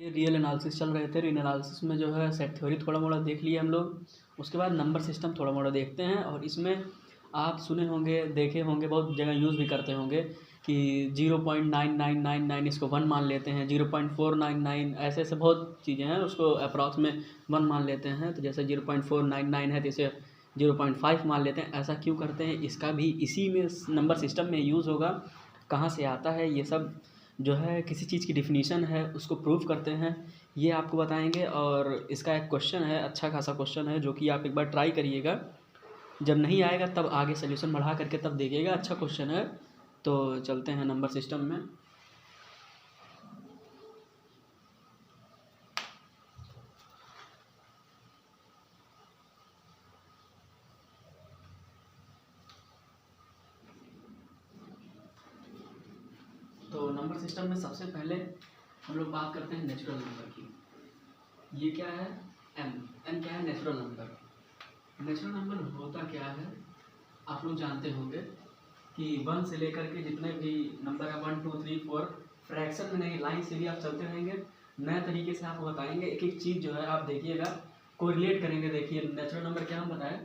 ये real analysis चल रहे थे। रियल एनालिसिस में जो है सेट थ्योरी थोड़ा मोड़ा देख लिए हम लोग। उसके बाद नंबर सिस्टम थोड़ा मोड़ा देखते हैं। और इसमें आप सुने होंगे, देखे होंगे, बहुत जगह यूज़ भी करते होंगे कि 0.9999 इसको 1 मान लेते हैं, 0.499 ऐसे ऐसे बहुत चीज़ें हैं, उसको अप्रॉक्स में 1 मान लेते हैं। तो जैसे 0.499 है तो इसे 0.5 मान लेते हैं। ऐसा क्यों करते हैं, इसका भी इसी में नंबर सिस्टम में यूज़ होगा। कहाँ से आता है ये सब जो है, किसी चीज़ की डिफिनीशन है उसको प्रूव करते हैं, ये आपको बताएंगे। और इसका एक क्वेश्चन है, अच्छा खासा क्वेश्चन है, जो कि आप एक बार ट्राई करिएगा। जब नहीं आएगा तब आगे सोल्यूशन बढ़ा करके तब देखिएगा। अच्छा क्वेश्चन है। तो चलते हैं नंबर सिस्टम में। तो नंबर सिस्टम में सबसे पहले हम लोग बात करते हैं नेचुरल नंबर की। ये क्या है, एन। एन क्या है, नेचुरल नंबर। नेचुरल नंबर होता क्या है, आप लोग जानते होंगे कि 1 से लेकर के जितने भी नंबर है 1 2 3 4 फ्रैक्शन में नहीं, लाइन से भी आप चलते रहेंगे। नए तरीके से आपको बताएंगे एक एक चीज़ जो है, आप देखिएगा, कोरिलेट करेंगे। देखिए नेचुरल नंबर क्या हम बताएं,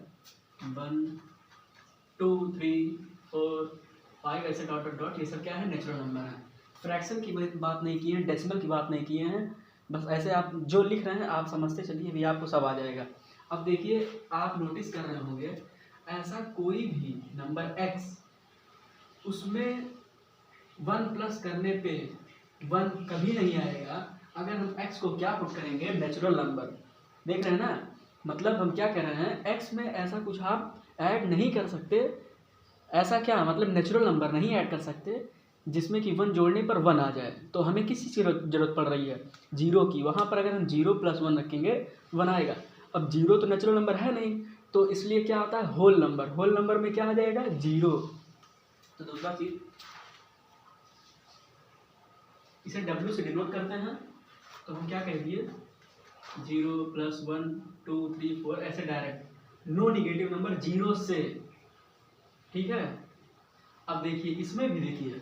1 2 3 4 5 ऐसे डॉट डॉट डॉट, ये सब क्या है, नेचुरल नंबर है। फ्रैक्शन की बात नहीं की है, डेसिमल की बात नहीं किए हैं। बस ऐसे आप जो लिख रहे हैं आप समझते चलिए, भी आपको सब आ जाएगा। अब देखिए, आप नोटिस कर रहे होंगे, ऐसा कोई भी नंबर x, उसमें 1 प्लस करने पे 1 कभी नहीं आएगा अगर हम x को क्या पुट करेंगे, नेचुरल नंबर। देख रहे हैं ना, मतलब हम क्या कह रहे हैं, x में ऐसा कुछ आप ऐड नहीं कर सकते। ऐसा क्या मतलब, नेचुरल नंबर नहीं ऐड कर सकते जिसमें कि 1 जोड़ने पर 1 आ जाए। तो हमें किस चीज़ की जरूरत पड़ रही है, 0 की। वहाँ पर अगर हम 0 + 1 रखेंगे 1 आएगा। अब 0 तो नेचुरल नंबर है नहीं, तो इसलिए क्या आता है, होल नंबर। होल नंबर में क्या आ जाएगा, 0। तो दूसरा चीज, इसे W से डिनोट करते हैं। तो हम क्या कह दिए, 0 + 1 2 3 4 ऐसे डायरेक्ट, नो निगेटिव नंबर 0 से। ठीक है। अब देखिए इसमें भी देखिए,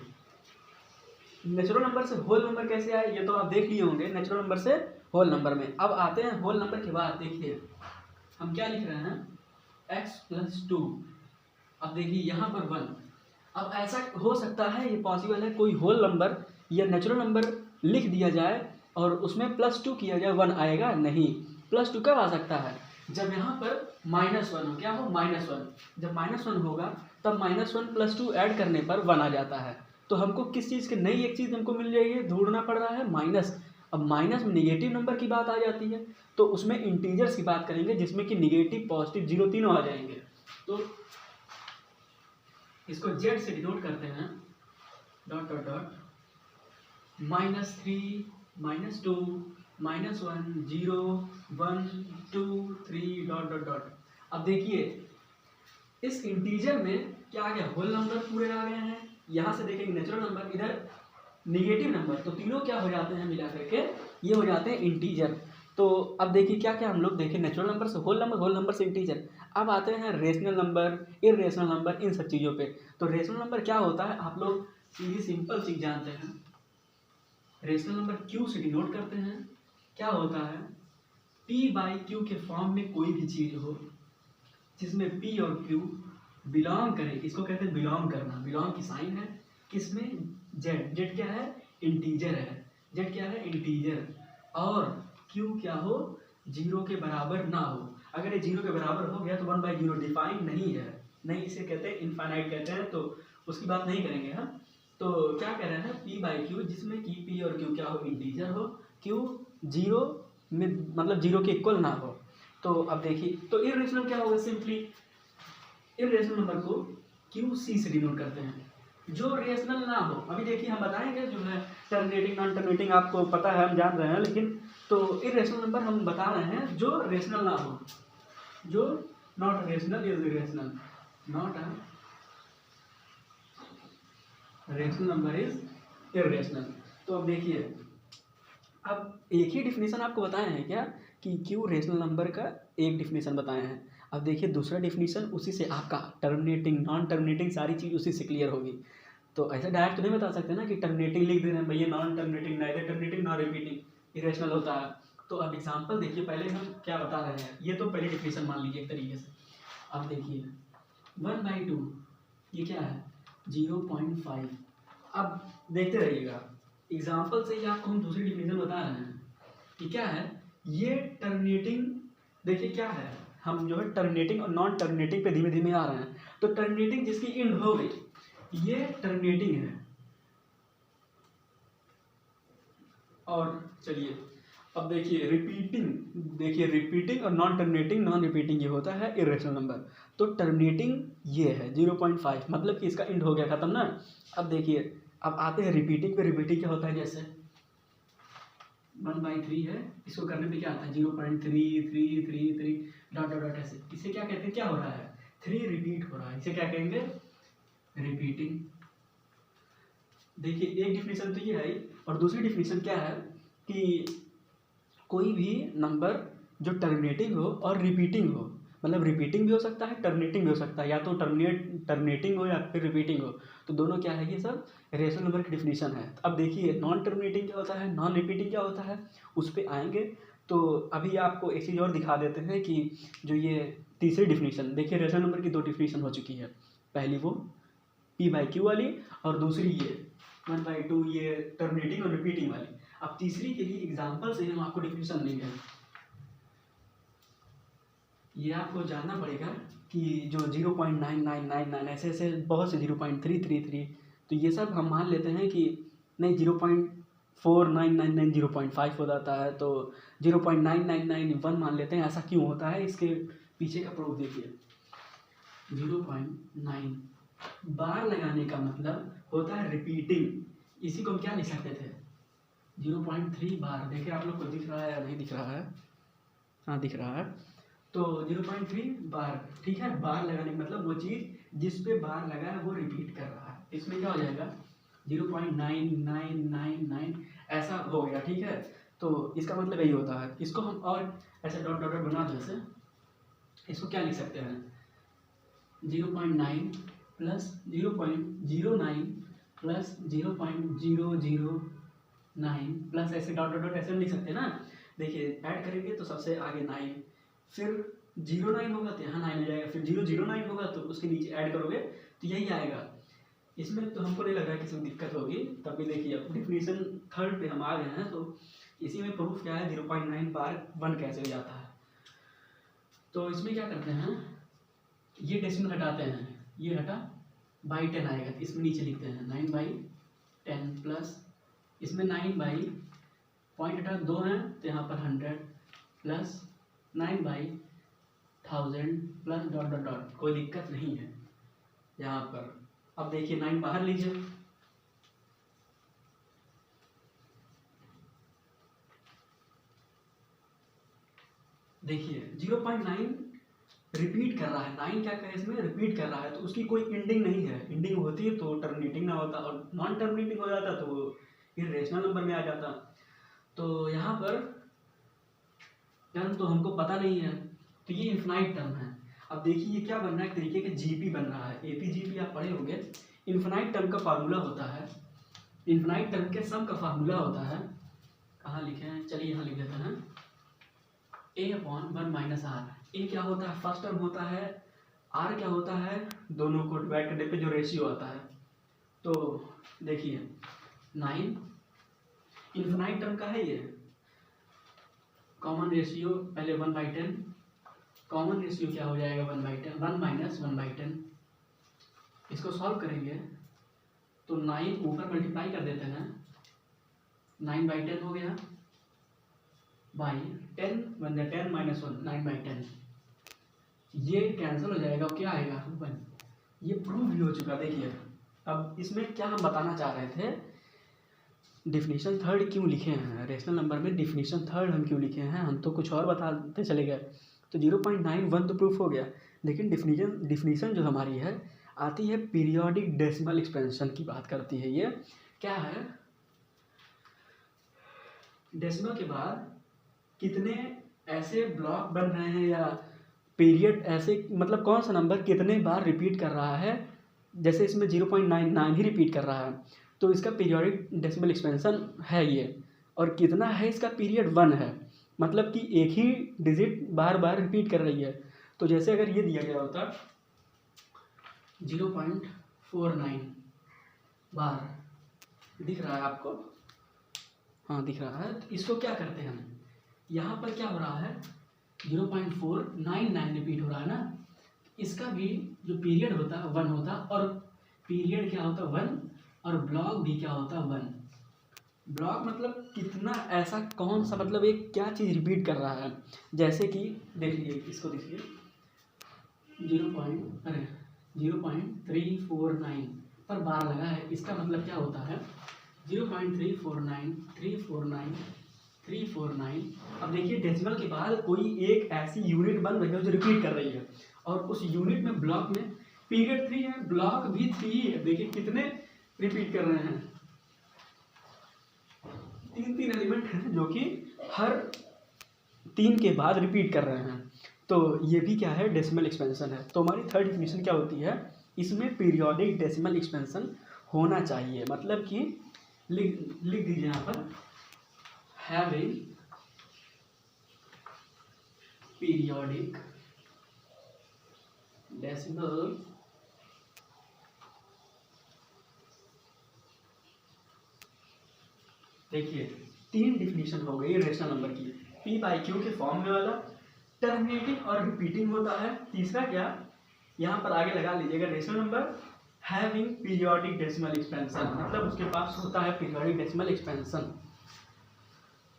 नेचुरल नंबर से होल नंबर कैसे आए, ये तो आप देख लिए होंगे, नेचुरल नंबर से होल नंबर में। अब आते हैं होल नंबर के बाद, देखिए हम क्या लिख रहे हैं, x + 2। अब देखिए यहाँ पर 1। अब ऐसा हो सकता है, ये पॉसिबल है, कोई होल नंबर या नेचुरल नंबर लिख दिया जाए और उसमें +2 किया जाए, 1 आएगा नहीं। +2 कब आ सकता है, जब यहाँ पर -1 हो। क्या हो, -1। जब -1 होगा तब -1 + 2 ऐड करने पर 1 आ जाता है। तो हमको किस चीज़ की नई एक चीज़ हमको मिल जाएगी, ढूंढना पड़ रहा है, माइनस। अब माइनस में निगेटिव नंबर की बात आ जाती है, तो उसमें इंटीजर्स की बात करेंगे, जिसमें कि निगेटिव पॉजिटिव 0 तीनों आ जाएंगे। तो इसको z से डिनोट करते हैं, dot dot dot, -3 -2 -1 0 1 2 3 dot dot dot. अब देखिए इस इंटीजर में क्या आ गया, होल नंबर पूरे आ गए हैं। यहाँ से देखेंगे नेचुरल नंबर, इधर निगेटिव नंबर, तो तीनों क्या हो जाते हैं मिला करके, ये हो जाते हैं इंटीजर। तो अब देखिए क्या क्या हम लोग देखें, नेचुरल नंबर से होल नंबर, होल नंबर से इंटीजर। अब आते हैं रेशनल नंबर, इरेशनल नंबर, इन सब चीज़ों पे। तो रेशनल नंबर क्या होता है, आप लोग सीधी सिंपल चीज़ जानते हैं, रेशनल नंबर क्यू से डिनोट करते हैं। क्या होता है, p/q के फॉर्म में कोई भी चीज़ हो जिसमें p और q बिलोंग करे, इसको कहते हैं बिलोंग करना। बिलोंग की साइन है किसमें, z। z क्या है, इंटीजर है। z क्या है, इंटीजर। और q क्या हो, 0 के बराबर ना हो। अगर ये 0 के बराबर हो गया तो 1/0 डिफाइन नहीं है, नहीं, इसे कहते हैं इनफाइनाइट कहते हैं, तो उसकी बात नहीं करेंगे हम। तो क्या कह रहे हैं, p/q जिसमें कि p और q क्या हो, इंटीजर हो, q 0 में मतलब 0 के इक्वल ना हो। तो अब देखिए, तो इरेशनल क्या होगा, सिंपली इरेशनल नंबर को QC से डिनोट करते हैं, जो रेशनल ना हो। अभी देखिए हम बताएंगे जो है टर्मिनेटिंग नॉन टर्मिनेटिंग, आपको पता है, हम जान रहे हैं, लेकिन तो इरेशनल नंबर हम बता रहे हैं जो रेशनल ना हो, जो not rational is irrational, not a rational number is irrational. तो अब देखिए, अब एक ही डिफिनीशन आपको बताए हैं क्या, कि क्यू रेशनल नंबर का एक डिफिनीशन बताए हैं। अब देखिए दूसरा डिफिनीशन, उसी से आपका टर्मिनेटिंग नॉन टर्मिनेटिंग सारी चीज़ उसी से क्लियर होगी। तो ऐसे डायरेक्ट तो नहीं बता सकते ना कि टर्मिनेटिंग लिख दे रहे हैं भैया, non terminating, neither terminating nor repeating, irrational होता है। तो अब एग्जांपल देखिए, पहले हम क्या बता रहे हैं, ये तो पहले डिफिनेशन मान लीजिए एक तरीके से। अब देखिए 1/2 ये क्या है 0.5। अब देखते रहिएगा, एग्जांपल से ही आपको हम दूसरी डिफिनेशन बता रहे हैं कि क्या है ये टर्मिनेटिंग। देखिए क्या है, हम जो है टर्मिनेटिंग और नॉन टर्मिनेटिंग पे धीमे धीमे आ रहे हैं। तो टर्मिनेटिंग जिसकी एंड हो गई ये टर्मिनेटिंग है। और चलिए अब देखिए रिपीटिंग और नॉन टर्मिनेटिंग, नॉन रिपीटिंग ये होता है इरेशनल नंबर। तो टर्मिनेटिंग ये है 0.5, मतलब कि इसका एंड हो गया, खत्म ना। अब देखिए, अब आते हैं रिपीटिंग पे। रिपीटिंग क्या होता है, जैसे 1/3 है, इसको करने पे क्या आता है 0.3333 डॉट डॉट डॉट ऐसे। इसे क्या कहते हैं, क्या हो रहा है 3 रिपीट हो रहा है, इसे क्या कहेंगे रिपीटिंग। देखिए एक डिफिनेशन तो ये है, और दूसरी डिफिनेशन क्या है कि कोई भी नंबर जो टर्मिनेटिंग हो और रिपीटिंग हो, मतलब रिपीटिंग भी हो सकता है टर्मिनेटिंग भी हो सकता है, या तो टर्मिनेटिंग हो या फिर रिपीटिंग हो, तो दोनों क्या है, ये सब रेशनल नंबर की डिफिनेशन है। अब देखिए नॉन टर्मिनेटिंग क्या होता है, नॉन रिपीटिंग क्या होता है, उस पर आएंगे। तो अभी आपको एक चीज़ और दिखा देते हैं कि जो ये तीसरी डिफिनेशन, देखिए रेशनल नंबर की 2 डिफिनेशन हो चुकी है। पहली वो P/Q वाली, और दूसरी ये 1/2 ये टर्मिनेटिंग और रिपीटिंग वाली। अब तीसरी के लिए एग्जाम्पल से हम आपको डिफिनेशन देंगे। ये आपको जानना पड़ेगा कि जो 0.9999 ऐसे ऐसे बहुत से 0.333, तो ये सब हम मान लेते हैं कि नहीं 0.4999 0.5 हो जाता है, तो 0.9991 मान लेते हैं। ऐसा क्यों होता है, इसके पीछे का प्रूफ देखिए। 0.9 बार लगाने का मतलब होता है रिपीटिंग, इसी को हम क्या लिख सकते थे 0.3 बार। देखिए आप लोग को दिख रहा है या नहीं दिख रहा है, हाँ दिख रहा है। तो 0.3 बार, ठीक है। बार लगाने का मतलब वो चीज़ जिस पे बार लगा है वो रिपीट कर रहा है। इसमें क्या हो जाएगा 0.9999 ऐसा हो गया, ठीक है। तो इसका मतलब यही होता है। इसको हम और ऐसे डॉट डॉट बना दो, जैसे इसको क्या लिख सकते हैं 0.9 प्लस 0.09 प्लस 0.009 प्लस ऐसे डॉट डॉट ऐसे हम लिख सकते हैं ना। देखिए ऐड करेंगे तो सबसे आगे 9, फिर 0.9 होगा तो यहाँ 9 आ जाएगा, फिर 0.09 होगा तो उसके नीचे ऐड करोगे तो यही आएगा। इसमें तो हमको नहीं लग रहा है किसी में दिक्कत होगी। तब भी देखिए अब डिफिनेशन थर्ड पे हम आ गए हैं, तो इसी में प्रूफ क्या है 0.9 बार 1 कैसे हो जाता है। तो इसमें क्या करते हैं, ये डेसिमल हटाते हैं, ये हटा बाई 10 आएगा, तो इसमें नीचे लिखते हैं 9/10 प्लस इसमें 9 बाई पॉइंट हटा 2 हैं तो यहाँ पर 100 plus 9/1000 plus dot dot dot, कोई दिक्कत नहीं है यहाँ पर। अब देखिए 9 बाहर लीजिए, देखिए 0.9 रिपीट कर रहा है, 9 क्या करे इसमें रिपीट कर रहा है, तो उसकी कोई एंडिंग नहीं है। एंडिंग होती है तो टर्मिनेटिंग ना होता, और नॉन टर्मिनेटिंग हो जाता तो वो फिर रेशनल नंबर में आ जाता। तो यहाँ पर टर्म तो हमको पता नहीं है, तो ये इन्फिनाइट टर्म है। अब देखिए ये क्या बन रहा है, एक तरीके के जीपी बन रहा है। एपी जीपी आप पढ़े होंगे। इन्फिनाइट टर्म का फार्मूला होता है, इन्फिनाइट टर्म के सम का फार्मूला होता है, कहाँ लिखे हैं, चलिए यहाँ लिख देते हैं a/1 - r। ए क्या होता है फर्स्ट टर्म होता है, आर क्या होता है दोनों को डिवाइड करने पे जो रेशियो आता है। तो देखिए 9 इन्फिनाइट टर्म का है, ये कॉमन रेशियो पहले 1/10, कॉमन रेशियो क्या हो जाएगा 1/10, 1 - 1/10। इसको सॉल्व करेंगे तो 9 ऊपर मल्टीप्लाई कर देते हैं, 9/10 हो गया बाई 10 वन 10 - 1 9/10, ये कैंसिल हो जाएगा, क्या आएगा 1। ये प्रूव भी हो चुका। देखिए अब इसमें क्या हम बताना चाह रहे थे, डिफिनीशन थर्ड क्यों लिखे हैं रेशनल नंबर में, डिफिनीशन थर्ड हम क्यों लिखे हैं, हम तो कुछ और बताते चले गए। तो 0.91 तो प्रूफ हो गया, लेकिन डिफिनीशन जो हमारी है आती है पीरियोडिक डेसिमल एक्सपेंशन की बात करती है। ये क्या है, डेसिमल के बाद कितने ऐसे ब्लॉक बन रहे हैं या पीरियड ऐसे, मतलब कौन सा नंबर कितने बार रिपीट कर रहा है। जैसे इसमें 0.99 ही रिपीट कर रहा है, तो इसका पीरियोडिक डेसिमल एक्सपेंशन है ये। और कितना है इसका पीरियड 1 है, मतलब कि एक ही डिजिट बार बार रिपीट कर रही है। तो जैसे अगर ये दिया गया होता 0.49 बार, दिख रहा है आपको? हाँ दिख रहा है। तो इसको क्या करते हैं हम, यहाँ पर क्या हो रहा है 0.499 रिपीट हो रहा है ना, इसका भी जो पीरियड होता है 1 होता, और पीरियड क्या होता है 1, और ब्लॉक भी क्या होता है 1। ब्लॉक मतलब कितना, ऐसा कौन सा, मतलब एक क्या चीज़ रिपीट कर रहा है। जैसे कि देख लीजिए, इसको देखिए 0.349 पर बार लगा है, इसका मतलब क्या होता है 0.349 349 349। अब देखिए डेसिमल के बाद कोई एक ऐसी यूनिट बन रही है जो रिपीट कर रही है, और उस यूनिट में ब्लॉक में पीरियड 3 है, ब्लॉक भी 3 ही है। देखिए कितने रिपीट कर रहे हैं, 3 एलिमेंट हैं जो कि हर 3 के बाद रिपीट कर रहे हैं। तो ये भी क्या है, डेसिमल एक्सपेंशन है। तो हमारी थर्ड डिफिनेशन क्या होती है, इसमें पीरियोडिक डेसिमल एक्सपेंशन होना चाहिए, मतलब कि लिख दीजिए यहाँ पर हैविंग पीरियोडिक डेसिमल देखिए 3 डिफिनीशन हो गई रेशनल नंबर की, पी बाई क्यू के फॉर्म में वाला, टर्मिनेटिंग और रिपीटिंग होता है। तीसरा क्या, यहाँ पर आगे लगा लीजिएगा rational number having periodic decimal expansion, मतलब उसके पास होता है पीरियोडिक डेसिमल एक्सपेंशन।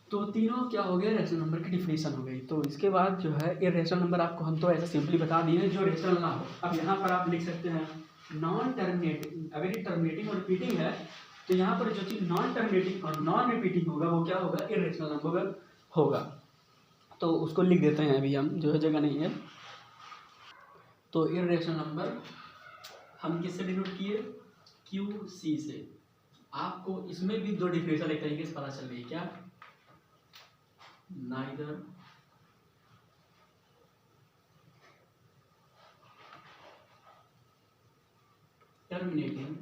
तो तीनों क्या हो गया, रेशनल नंबर की डिफिनीशन हो गई। तो इसके बाद जो है इर्रेशनल नंबर आपको हम तो ऐसे सिंपली बता दिए जो रेशनल ना हो। अब यहाँ पर आप लिख सकते हैं नॉन टर्मिनेटिंग, अगर ये टर्मिनेटिंग और रिपीटिंग है तो यहाँ पर जो चीज़ नॉन टर्मिनेटिंग और नॉन रिपीटिंग होगा वो क्या होगा, इर्रेशनल नंबर होगा। तो उसको लिख देते हैं अभी हम, जो है जगह नहीं है। तो इर्रेशनल नंबर हम किससे डिनोट किए, क्यू सी से। आपको इसमें भी 2 डिफिनेशन एक तरीके से पता चल रही है, क्या, neither terminating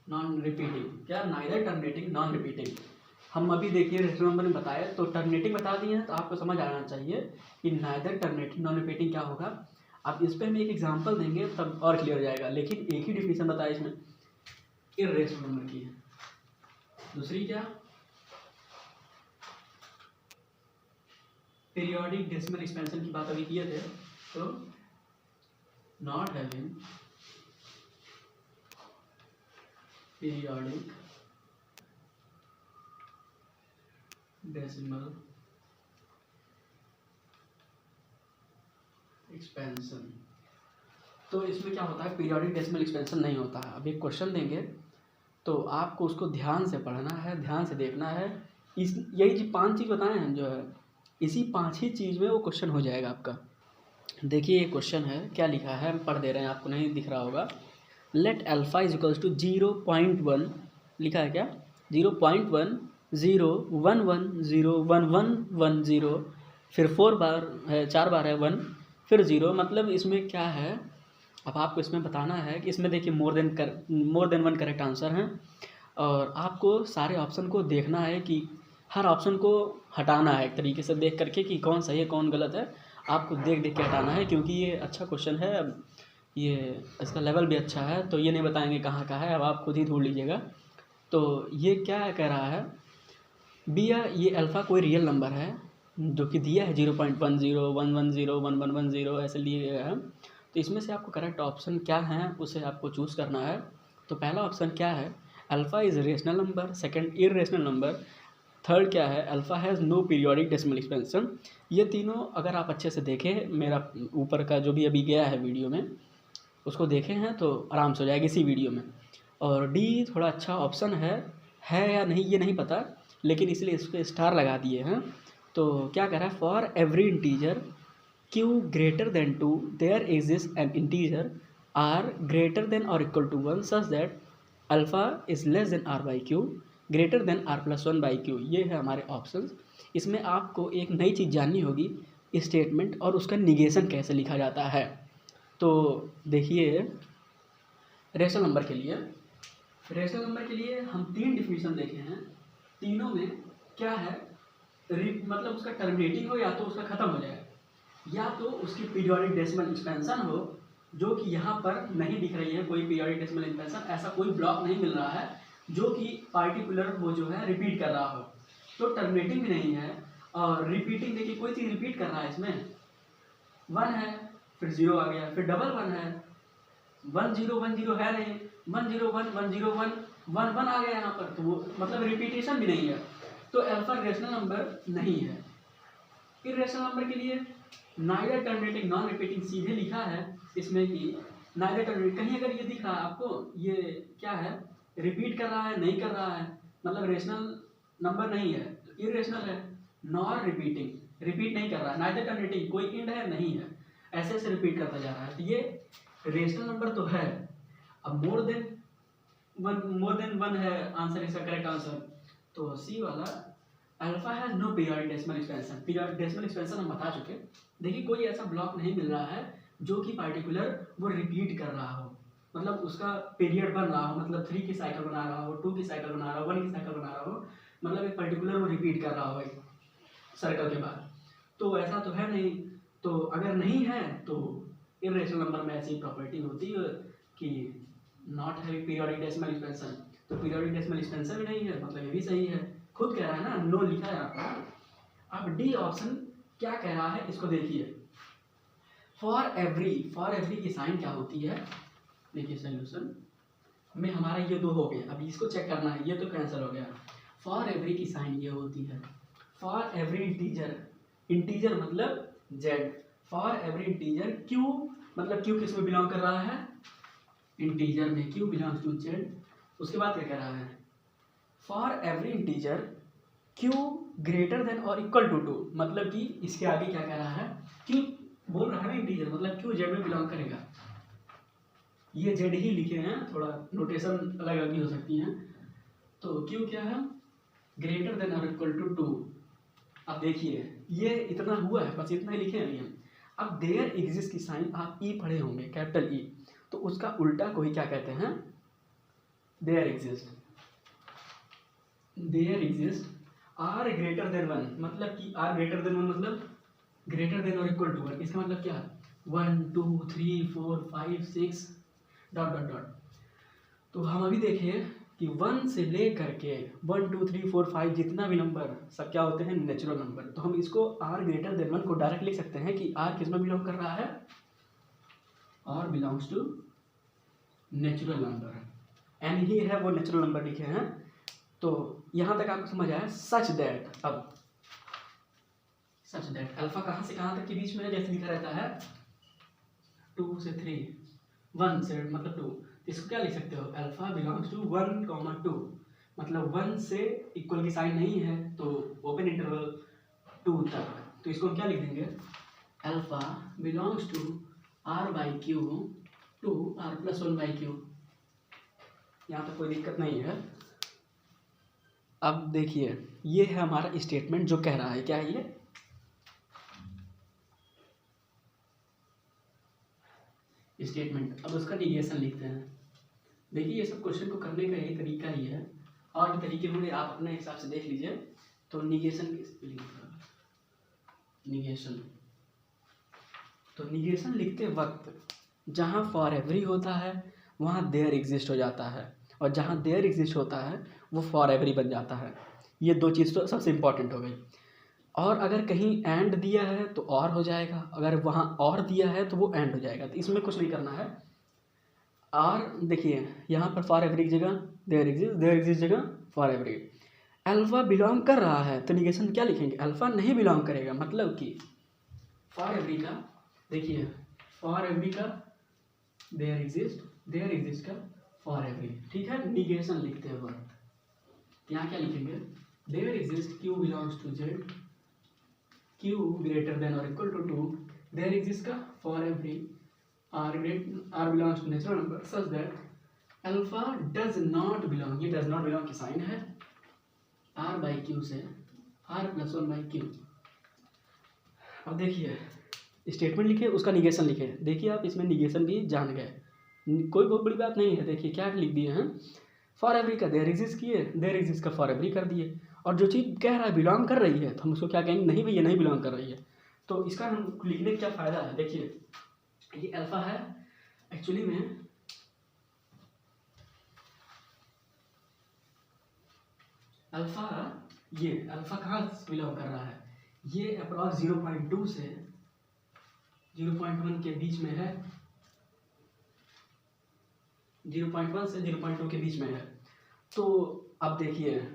नॉन रिपीटिंग, क्या, नाइदर टर्मिनेटिंग नॉन रिपीटिंग। हम अभी देखिए रेशनल नंबर में बताया तो टर्मिनेटिंग बता दिए हैं, तो आपको समझ आना चाहिए कि नाइदर टर्मिनेटिंग नॉन रिपीटिंग क्या होगा। अब इस पर हम एक एग्जांपल देंगे तब और क्लियर हो जाएगा, लेकिन एक ही डिफिनेशन बताया इसमें इर्रेशनल नंबर की है। दूसरी क्या, पीरियोडिक डेसिमल एक्सपेंशन की बात अभी किए थे, तो not having periodic decimal expansion. तो इसमें क्या होता है, पीरियोडिक डेसिमल एक्सपेंशन नहीं होता है। अब एक क्वेश्चन देंगे तो आपको उसको ध्यान से पढ़ना है, ध्यान से देखना है। इस यही 5 चीज़ बताए हैं जो है, इसी 5 ही चीज़ में वो क्वेश्चन हो जाएगा आपका। देखिए ये क्वेश्चन है, क्या लिखा है, हम पढ़ दे रहे हैं, आपको नहीं दिख रहा होगा। Let alpha is equals to 0.1 लिखा है, क्या, 0.10110110, फिर 4 बार है, 4 बार है 1, फिर 0, मतलब इसमें क्या है। अब आपको इसमें बताना है कि इसमें देखिए मोर देन 1 करेक्ट आंसर हैं, और आपको सारे ऑप्शन को देखना है कि हर ऑप्शन को हटाना है एक तरीके से देख करके कि कौन सही है कौन गलत है, आपको देख देख के हटाना है, क्योंकि ये अच्छा क्वेश्चन है। अब ये इसका लेवल भी अच्छा है, तो ये नहीं बताएंगे कहाँ का है, अब आप खुद ही ढूंढ लीजिएगा। तो ये क्या कह रहा है, भैया ये अल्फ़ा कोई रियल नंबर है जो कि दिया है 0.10 110 1110 ऐसे लिए गए हैं। तो इसमें से आपको करेक्ट ऑप्शन क्या है उसे आपको चूज़ करना है। तो पहला ऑप्शन क्या है, alpha is rational number, second irrational number, third क्या है, alpha has no periodic decimal expansion. ये तीनों अगर आप अच्छे से देखें, मेरा ऊपर का जो भी अभी गया है वीडियो में उसको देखे हैं तो आराम से हो जाएगी इसी वीडियो में। और डी थोड़ा अच्छा ऑप्शन है या नहीं ये नहीं पता, लेकिन इसलिए इस पर स्टार लगा दिए हैं। तो क्या कह रहा है, for every integer q greater than 2 there exist an integer r greater than और equal to 1 such that alpha is less than r by q greater than r plus 1 by q. ये है हमारे ऑप्शंस। इसमें आपको एक नई चीज़ जाननी होगी, स्टेटमेंट और उसका निगेशन कैसे लिखा जाता है। तो देखिए रेशनल नंबर के लिए रेशनल नंबर के लिए हम 3 डिफिनीशन देखे हैं, तीनों में क्या है, मतलब उसका टर्मिनेटिंग हो या तो उसका खत्म हो जाए, या तो उसकी पीरियोडिक डेसिमल एक्सपेंशन हो, जो कि यहाँ पर नहीं दिख रही है कोई पीरियोडिक डेसिमल एक्सपेंशन, ऐसा कोई ब्लॉक नहीं मिल रहा है जो कि पार्टिकुलर वो जो है रिपीट कर रहा हो। तो टर्मिनेटिंग भी नहीं है और रिपीटिंग, देखिए कोई चीज़ रिपीट कर रहा है इसमें, 1 है फिर 0 आ गया, फिर डबल 1 है, 1 0 1 0 है नहीं, 1 0 1 1 0 1 1 1 आ गया यहाँ पर, तो वो मतलब रिपीटेशन भी नहीं है, तो अल्फा रेशनल नंबर नहीं है। इर्रेशनल नंबर के लिए नाइदर टर्मिनेटिंग नॉन रिपीटिंग सीधे लिखा है इसमें कि नाइदर टर्मिनेटिंग, कहीं अगर ये दिख रहा है आपको, ये क्या है, रिपीट कर रहा है नहीं कर रहा है, मतलब रेशनल नंबर नहीं है, इरेशनल है। नॉन रिपीटिंग, रिपीट नहीं कर रहा है, नाइदर टर्मिनेटिंग, कोई इंड है नहीं है, ऐसे ऐसे रिपीट करता जा रहा है, तो ये रेशनल नंबर तो है। अब मोर देन वन है आंसर, इसका करेक्ट आंसर, तो सी वाला alpha has no periodic decimal expansion. Periodic decimal expansion हम बता चुके। देखिए कोई ऐसा ब्लॉक नहीं मिल रहा है जो कि पार्टिकुलर वो रिपीट कर रहा हो, मतलब उसका पीरियड बन रहा हो, मतलब 3 की साइकिल बना रहा हो, 2 की साइकिल बना रहा हो, 1 की साइकिल बना रहा हो, मतलब एक पर्टिकुलर वो रिपीट कर रहा हो एक सर्कल के बाद, तो ऐसा तो है नहीं। तो अगर नहीं है तो इर्रेशनल नंबर में ऐसी प्रॉपर्टी होती है कि not having periodic decimal expansion, तो पीरियोडिक डेसिमल एक्सपेंशन भी नहीं है, मतलब ये भी सही है, खुद कह रहा है ना, नो लिखा है यहाँ पर। अब डी ऑप्शन क्या कह रहा है इसको देखिए, फॉर एवरी की साइन क्या होती है, देखिए सोल्यूशन में हमारा ये 2 हो गए, अब इसको चेक करना है, ये तो कैंसिल हो गया। फॉर एवरी की साइन ये होती है, फॉर एवरी इंटीजर मतलब Z, for every integer Q, मतलब क्यू किस में बिलोंग कर रहा है, इंटीजर में, क्यू बिलोंग्स टू जेड। उसके बाद क्या कह रहा है, for every integer q greater than और इक्वल टू 2, मतलब कि इसके आगे क्या कह रहा है, क्यू बोल रहा है ना इंटीजर, मतलब क्यू जेड में बिलोंग करेगा, ये जेड ही लिखे हैं, थोड़ा नोटेशन अलग अलग भी हो सकती हैं, तो क्यू क्या है, ग्रेटर देन और इक्वल टू 2। अब देखिए ये इतना हुआ है, बस इतना ही लिखे हैं हम। अब देयर एग्जिस्ट की साइन आप ई पढ़े होंगे, कैपिटल ई, तो उसका उल्टा को ही क्या कहते हैं, there exist r greater than 1, मतलब कि आर ग्रेटर देन 1 मतलब ग्रेटर देन और इक्वल टू 1, इसका मतलब क्या, 1 2 3 4 5 6 डॉट डॉट डॉट। तो हम अभी देखिए कि 1 से ले करके 1 2 3 4 5 जितना भी नंबर सब क्या होते हैं, नेचुरल नंबर। तो हम इसको आर ग्रेटर देन 1 को डायरेक्ट लिख सकते हैं कि आर किस में बिलोंग कर रहा है, r belongs to natural number, and ही है वो नेचुरल नंबर लिखे हैं। तो यहाँ तक आपको समझ आया, सच दैट, अब सच दैट अल्फा कहाँ से कहाँ तक के बीच में जैसे लिखा रहता है, 2 से 3, 1 से मतलब 2, इसको क्या लिख सकते हो, अल्फा बिलोंग्स टू 1, 2, मतलब 1 से इक्वल की साइन नहीं है, तो ओपन इंटरवल 2 तक, तो इसको हम क्या लिख देंगे, alpha belongs to r by q to r plus 1 by q. यहाँ तक कोई दिक्कत नहीं है। अब देखिए ये है हमारा स्टेटमेंट जो कह रहा है, क्या है ये स्टेटमेंट। अब उसका निगेशन लिखते हैं। देखिए ये सब क्वेश्चन को करने का यही तरीका ही है, और भी तरीके होंगे, आप अपने हिसाब से देख लीजिए। तो निगेशन तो निगेशन लिखते वक्त जहाँ फॉर एवरी होता है वहाँ देयर एग्जिस्ट हो जाता है, और जहाँ देयर एग्जिस्ट होता है वो फॉर एवरी बन जाता है। ये 2 चीज़ तो सबसे इम्पॉर्टेंट हो गई। और अगर कहीं एंड दिया है तो और हो जाएगा, अगर वहाँ और दिया है तो वो एंड हो जाएगा, तो इसमें कुछ नहीं करना है। और देखिए यहाँ पर फॉर एवरी की जगह देयर एग्जिस्ट जगह फॉर एवरी। अल्फा बिलोंग कर रहा है तो निगेशन क्या लिखेंगे, अल्फा नहीं बिलोंग करेगा, मतलब कि फॉर एवरी का, देखिए फॉर एवरी का देयर एग्जिस्ट का फॉर एवरी, ठीक है। निगेशन लिखते हैं वक्त यहाँ क्या लिखेंगे, there exist q belongs to z, q greater than और इक्वल टू 2, देयर एग्जिस्ट का for every r belongs to natural number such that alpha does not belong, ये डज नॉट बिलोंग की साइन है, आर बाई क्यू से r plus 1 by q. अब देखिए statement लिखे, उसका निगेशन लिखे। देखिए आप इसमें निगेशन भी जान गए, कोई बहुत बड़ी बात नहीं है। देखिए क्या लिख दिए हैं, फॉर एवरी का देयर एग्जिस्ट किए, देयर एग्जिस्ट का फॉर एवरी कर दिए, और जो चीज़ कह रहा है बिलोंग कर रही है तो हम उसको क्या कहेंगे, नहीं भैया नहीं बिलोंग कर रही है। तो इसका हम लिखने का क्या फ़ायदा है, देखिए ये अल्फ़ा है, एक्चुअली में अल्फ़ा, ये अल्फ़ा कहाँ से बिलोंग कर रहा है, ये अप्रॉक्स 0.2 से 0.1 के बीच में है, 0.1 से 0.2 के बीच में है। तो अब देखिए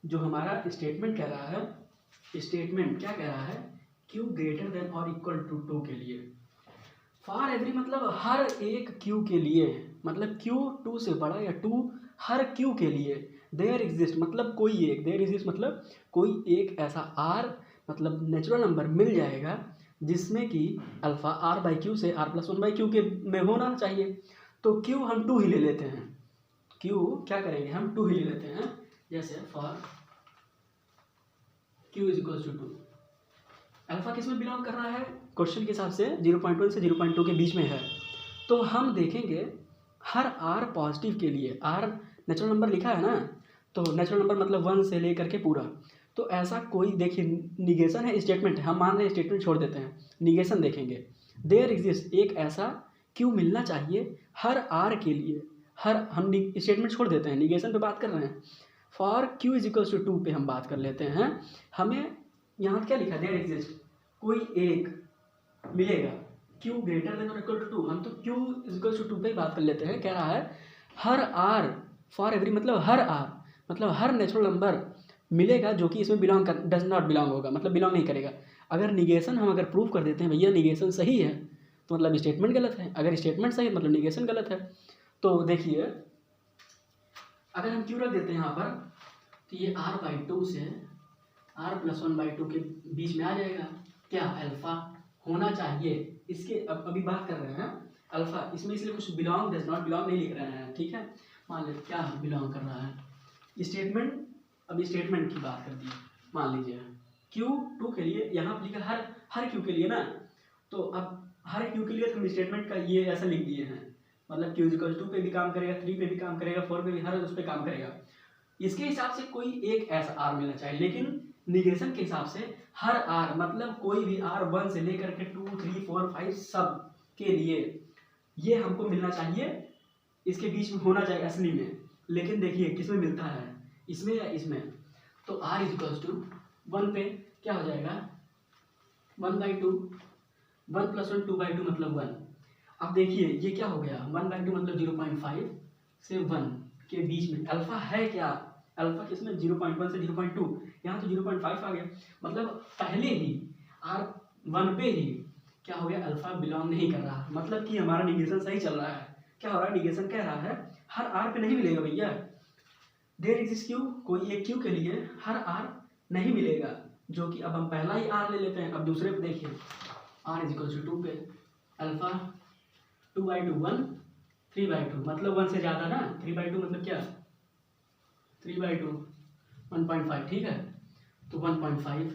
जो हमारा स्टेटमेंट कह रहा है, स्टेटमेंट क्या कह रहा है, क्यू ग्रेटर देन और इक्वल टू 2 के लिए, फॉर एवरी मतलब हर एक क्यू के लिए, मतलब क्यू 2 से बड़ा या 2 हर क्यू के लिए, देयर एग्जिस्ट मतलब कोई एक, देयर एग्जिस्ट मतलब कोई एक ऐसा आर मतलब नेचुरल नंबर मिल जाएगा जिसमें कि अल्फ़ा आर बाई क्यू से आर प्लस 1 बाई क्यू के में होना चाहिए। तो क्यू हम 2 ही ले लेते हैं, क्यू क्या करेंगे हम 2 ही ले लेते हैं, जैसे for q is equal to 2, alpha किस में बिलोंग कर रहा है, क्वेश्चन के हिसाब से 0.1 से 0.2 के बीच में है। तो हम देखेंगे हर आर पॉजिटिव के लिए, आर नेचुरल नंबर लिखा है ना, तो नेचुरल नंबर मतलब 1 से लेकर के पूरा, तो ऐसा कोई देखिए निगेशन है, स्टेटमेंट है, हम मान रहे हैं स्टेटमेंट छोड़ देते हैं, निगेशन देखेंगे, देयर एग्जिस्ट एक ऐसा क्यू मिलना चाहिए हर आर के लिए, हर हम स्टेटमेंट छोड़ देते हैं, निगेशन पे बात कर रहे हैं, for q is equals to 2 पे हम बात कर लेते हैं। हमें यहाँ क्या लिखा, देयर एग्जिस्ट कोई एक मिलेगा क्यू ग्रेटर देन और इक्वल टू 2, हम तो क्यू इज इक्वल्स टू 2 पे ही बात कर लेते हैं। कह रहा है हर आर फॉर एवरी मतलब हर आर मतलब हर नेचुरल नंबर मिलेगा जो कि इसमें बिलोंग कर डज नॉट बिलोंग होगा, मतलब बिलोंग नहीं करेगा। अगर निगेशन हम अगर प्रूव कर देते हैं भैया निगेशन सही है तो मतलब स्टेटमेंट गलत है, अगर स्टेटमेंट सही है मतलब निगेशन गलत है। तो देखिए अगर हम क्यू रख देते हैं यहाँ पर तो ये आर बाई 2 से आर प्लस 1 बाई 2 के बीच में आ जाएगा, क्या अल्फ़ा होना चाहिए इसके, अब अभी बात कर रहे हैं अल्फ़ा, इसमें इसलिए कुछ बिलोंग डज नॉट बिलोंग नहीं लिख रहे हैं, ठीक है। मान लीजिए क्या बिलोंग कर रहा है स्टेटमेंट, अभी स्टेटमेंट की बात कर दी, मान लीजिए क्यू 2 के लिए यहाँ पर लिखा हर क्यू के लिए ना, तो अब हर क्यू के लिए हम स्टेटमेंट का ये ऐसा लिख दिए हैं, मतलब क्यू इक्वल 2 पे भी काम करेगा, 3 पे भी काम करेगा, 4 पे भी, हर उस पर काम करेगा। इसके हिसाब से कोई एक ऐसा आर मिलना चाहिए, लेकिन निगेशन के हिसाब से हर आर मतलब कोई भी आर 1 से लेकर के 2, 3, 4, 5 सब के लिए ये हमको मिलना चाहिए, इसके बीच में होना चाहिए असली में। लेकिन देखिए किस में मिलता है, इसमें या इसमें, तो आर इज इक्वल्स टू 1 पे क्या हो जाएगा 1/2, 1 प्लस 1 2/2 मतलब 1। अब देखिए ये क्या हो गया 1/2 मतलब 0.5 से 1 के बीच में अल्फ़ा है क्या, अल्फ़ा किसमें 0.1 से 0.2, यहाँ तो 0.5 आ गया, मतलब पहले ही R1 पे ही क्या हो गया अल्फ़ा बिलोंग नहीं कर रहा, मतलब कि हमारा निगेशन सही चल रहा है। क्या हो रहा है निगेशन कह रहा है हर R पे नहीं मिलेगा भैया, देयर एग्जिस्ट क्यू कोई एक क्यू के लिए हर R नहीं मिलेगा, जो कि अब हम पहला ही R ले लेते हैं। अब दूसरे पे देखिए R इज इक्वल टू 2 पे अल्फ़ा 2/2 1 3/2 मतलब 1 से ज़्यादा ना, 3/2 मतलब क्या 3/2 1.5, ठीक है। तो 1.5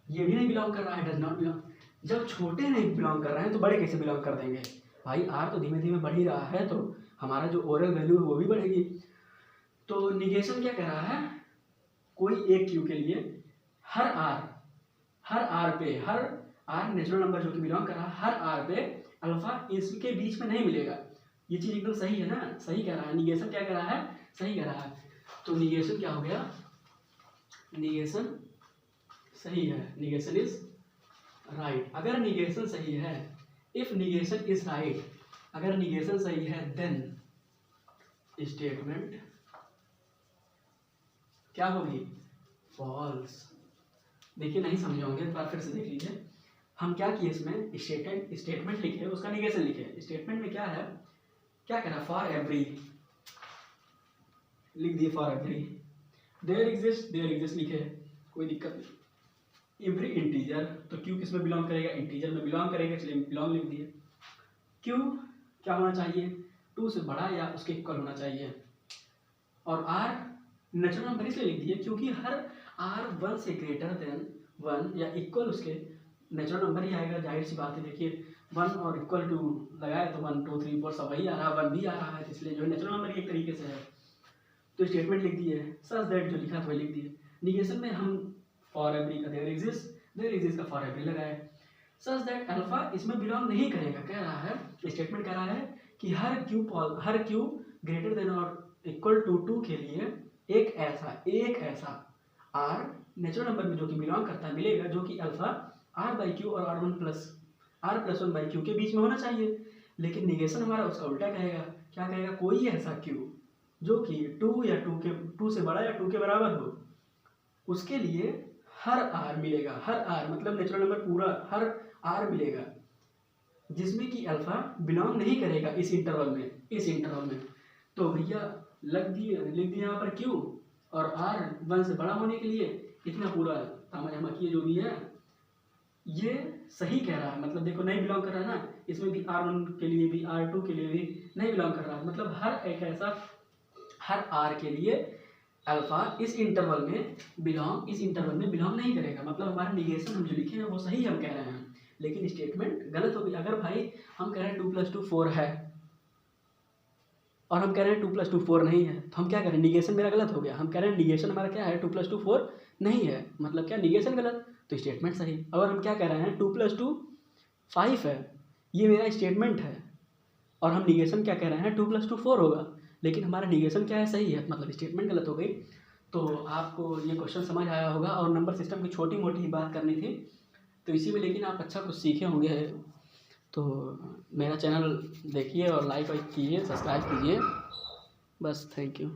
ये भी नहीं बिलोंग कर रहा है, डज नॉट बिलोंग। जब छोटे नहीं बिलोंग कर रहे हैं तो बड़े कैसे बिलोंग कर देंगे भाई, आर तो धीमे धीमे बढ़ ही रहा है तो हमारा जो ओरल वैल्यू है वो भी बढ़ेगी। तो निगेशन क्या कह रहा है कोई एक क्यू के लिए हर आर पे, हर आर नेचुरल नंबर जो कि बिलोंग कर रहा है हर आर पे अल्फा इसके बीच में नहीं मिलेगा। ये चीज़ एकदम सही है ना, सही कह रहा है। निगेशन क्या कह रहा है सही कह रहा है। तो निगेशन क्या हो गया, निगेशन सही है, निगेशन इज राइट। अगर निगेशन सही है, इफ निगेशन इज राइट, अगर निगेशन सही है देन स्टेटमेंट क्या होगी फॉल्स। देखिए नहीं समझे होंगे, बार फिर से देख लीजिए। हम क्या किए इसमें स्टेटमेंट लिखे उसका निगेशन लिखे। स्टेटमेंट में क्या है, क्या कह रहा है फॉर एवरी लिख दिए, फॉर एवरी देयर एग्जिस्ट लिखे, कोई दिक्कत नहीं। एवरी इंटीजर, तो क्यू किस में बिलोंग करेगा, इंटीजर में बिलोंग करेगा, इसलिए बिलोंग लिख दिए। क्यू क्या होना चाहिए 2 से बड़ा या उसके इक्वल होना चाहिए, और आर नेचुरल नंबर इसलिए लिख दिए क्योंकि हर आर 1 से ग्रेटर देन 1 या इक्वल उसके नेचुरल नंबर ही आएगा, जाहिर सी बात है। देखिए 1 और इक्वल टू लगाए तो 1 2 3 4 सब वही आ रहा है, 1 भी आ रहा है, इसलिए जो नेचुरल नंबर एक तरीके से है। तो स्टेटमेंट लिख दी है, सच दैट जो लिखा था वही लिख दिए। निगेशन में हम फॉर एवरी का देयर एग्जिस्ट का फॉर एवरी लगाए। सच दैट अल्फा इसमें बिलोंग नहीं करेगा, कह रहा है स्टेटमेंट कह रहा है कि हर क्यू ग्रेटर देन और इक्वल टू 2 के लिए एक ऐसा आर नेचुरल नंबर में जो कि बिलोंग करता है मिलेगा, जो कि अल्फा आर बाई क्यू और r plus one by q के बीच में होना चाहिए। लेकिन निगेशन हमारा उसका उल्टा कहेगा, क्या कहेगा, कोई ऐसा क्यू जो कि 2 से बड़ा या 2 के बराबर हो, उसके लिए हर आर मिलेगा। हर आर मतलब नेचुरल नंबर पूरा हर आर मिलेगा जिसमें कि अल्फा बिलोंग नहीं करेगा इस इंटरवल में। तो भैया लिख दिए यहाँ पर क्यू और आर 1 से बड़ा होने के लिए इतना पूरा तामा किए जो भी है ये सही कह रहा है। मतलब देखो नहीं बिलोंग कर रहा है ना, इसमें भी R1 के लिए भी R2 के लिए भी नहीं बिलोंग कर रहा है। मतलब हर आर के लिए अल्फा इस इंटरवल में बिलोंग नहीं करेगा। मतलब हमारा निगेशन हम जो लिखे हैं वो सही हम कह रहे हैं, लेकिन स्टेटमेंट गलत हो गई। अगर भाई हम कह रहे हैं 2 + 2 4 है और हम कह रहे हैं 2 + 2 4 नहीं है, तो हम क्या करें, निगेशन मेरा गलत हो गया। हम कह रहे हैं निगेशन हमारा क्या है, 2 + 2 4 नहीं है, मतलब क्या निगेशन गलत तो स्टेटमेंट सही। अगर हम क्या कह रहे हैं 2 + 2 5 है, ये मेरा स्टेटमेंट है और हम निगेशन क्या कह रहे हैं 2 + 2 4 होगा, लेकिन हमारा निगेशन क्या है, सही है, मतलब स्टेटमेंट गलत हो गई। तो आपको ये क्वेश्चन समझ आया होगा और नंबर सिस्टम की छोटी मोटी बात करनी थी तो इसी में, लेकिन आप अच्छा कुछ सीखे होंगे। तो मेरा चैनल देखिए और लाइक कीजिए, सब्सक्राइब कीजिए, बस थैंक यू।